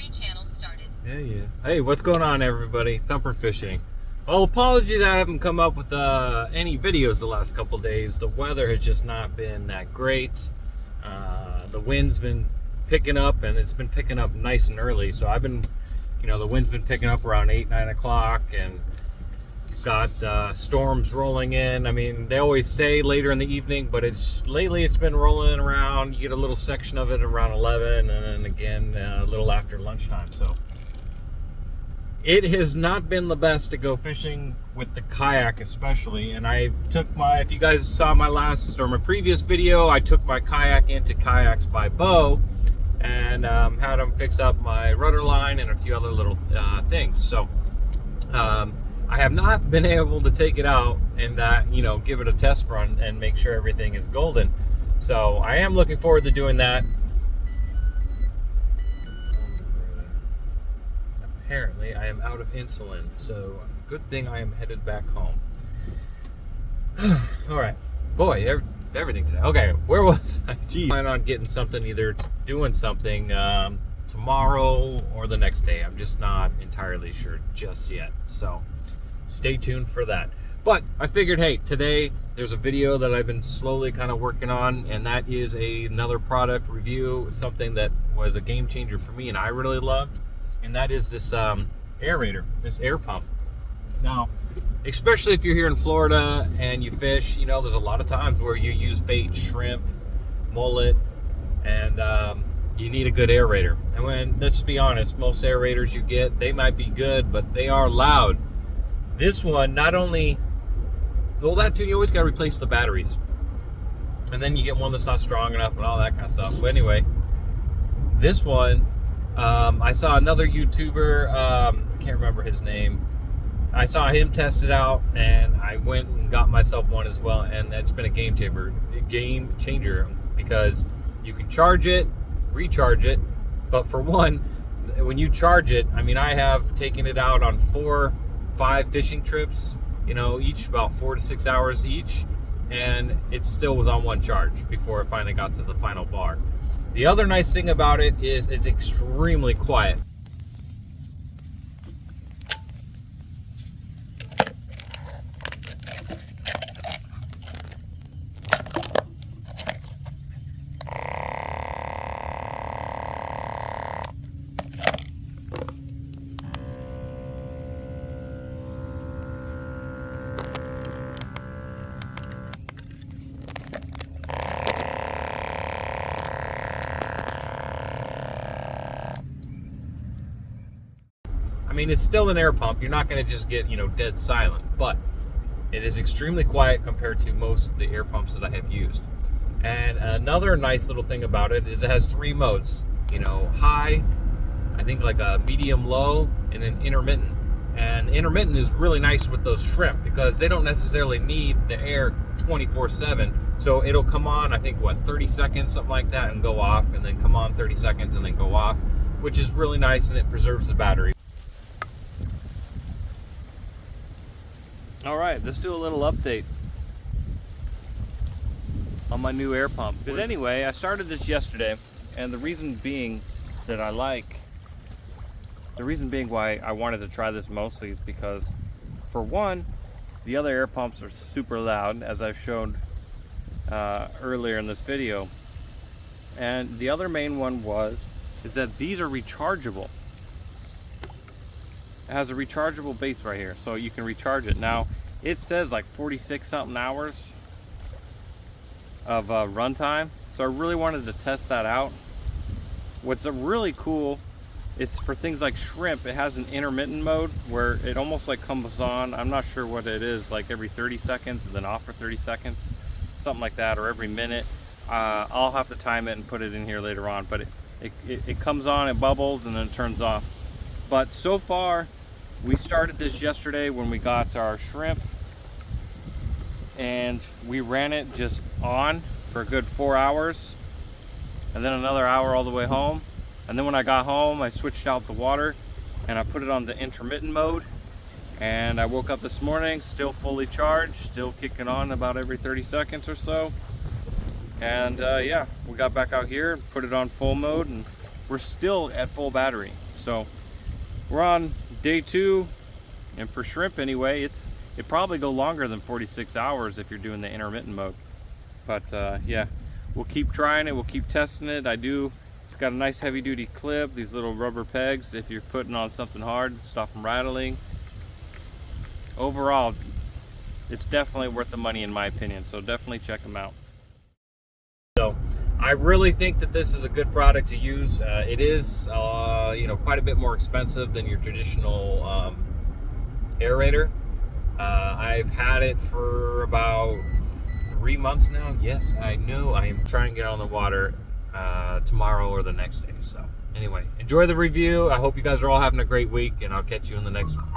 channel started. Yeah. Hey, what's going on, everybody? Thumpr fishing. Well, apologies I haven't come up with any videos the last couple days. The weather has just not been that great. The wind's been picking up, and it's been picking up nice and early. So I've been, the wind's been picking up around 8, 9 o'clock, and you've got storms rolling in. I mean, they always say later in the evening, but lately it's been rolling around. You get a little section of it around 11, and then again a little after lunchtime. So it has not been the best to go fishing with the kayak, especially. And I took if you guys saw my previous video, I took my kayak into Kayaks by Bo and had them fix up my rudder line and a few other little things. So I have not been able to take it out and give it a test run and make sure everything is golden. So I am looking forward to doing that. Apparently I am out of insulin, so good thing I am headed back home. All right, boy, everything today. Okay, where was I? Geez, I plan on getting something, either doing something tomorrow or the next day. I'm just not entirely sure just yet, so stay tuned for that. But I figured, hey, today there's a video that I've been slowly kind of working on, and that is another product review, something that was a game changer for me and I really loved. And that is this aerator, this air pump. Now, especially if you're here in Florida and you fish, there's a lot of times where you use bait, shrimp, mullet, and you need a good aerator. And let's be honest, most aerators you get, they might be good, but they are loud. This one, not only, well, that too, you always got to replace the batteries. And then you get one that's not strong enough and all that kind of stuff. But anyway, this one, I saw another YouTuber, I can't remember his name. I saw him test it out, and I went and got myself one as well, and it's been a game changer because you can charge it, recharge it, but for one, when you charge it, I mean, I have taken it out on 4, 5 fishing trips, each about 4 to 6 hours each, and it still was on one charge before it finally got to the final bar. The other nice thing about it is it's extremely quiet. I mean, it's still an air pump. You're not going to just get, dead silent, but it is extremely quiet compared to most of the air pumps that I have used. And another nice little thing about it is it has 3 modes, high, I think like a medium low, and an intermittent. And intermittent is really nice with those shrimp because they don't necessarily need the air 24/7. So it'll come on, I think, 30 seconds, something like that, and go off, and then come on 30 seconds and then go off, which is really nice, and it preserves the battery. All right, let's do a little update on my new air pump. But anyway, I started this yesterday, and the reason being why I wanted to try this mostly is because, for one, the other air pumps are super loud, as I've shown earlier in this video. And the other main one is that these are rechargeable. It has a rechargeable base right here, so you can recharge it. Now, it says like 46 something hours of runtime, so I really wanted to test that out. What's really cool is for things like shrimp, it has an intermittent mode where it almost like comes on, I'm not sure what it is, like every 30 seconds and then off for 30 seconds, something like that, or every minute. I'll have to time it and put it in here later on, but it comes on, it bubbles, and then it turns off. But so far, we started this yesterday when we got our shrimp, and we ran it just on for a good 4 hours, and then another hour all the way home. And then when I got home, I switched out the water and I put it on the intermittent mode, and I woke up this morning still fully charged, still kicking on about every 30 seconds or so. And yeah, we got back out here, put it on full mode, and we're still at full battery. So we're on day 2, and for shrimp anyway, it probably go longer than 46 hours if you're doing the intermittent mode. But yeah, we'll keep trying it, we'll keep testing it. It's got a nice heavy duty clip, these little rubber pegs if you're putting on something hard, stop from rattling. Overall, it's definitely worth the money in my opinion, so definitely check them out. So I really think that this is a good product to use. It is you know, quite a bit more expensive than your traditional aerator. I've had it for about 3 months now. Yes, I know. I am trying to get on the water tomorrow or the next day. So anyway, enjoy the review. I hope you guys are all having a great week, and I'll catch you in the next one.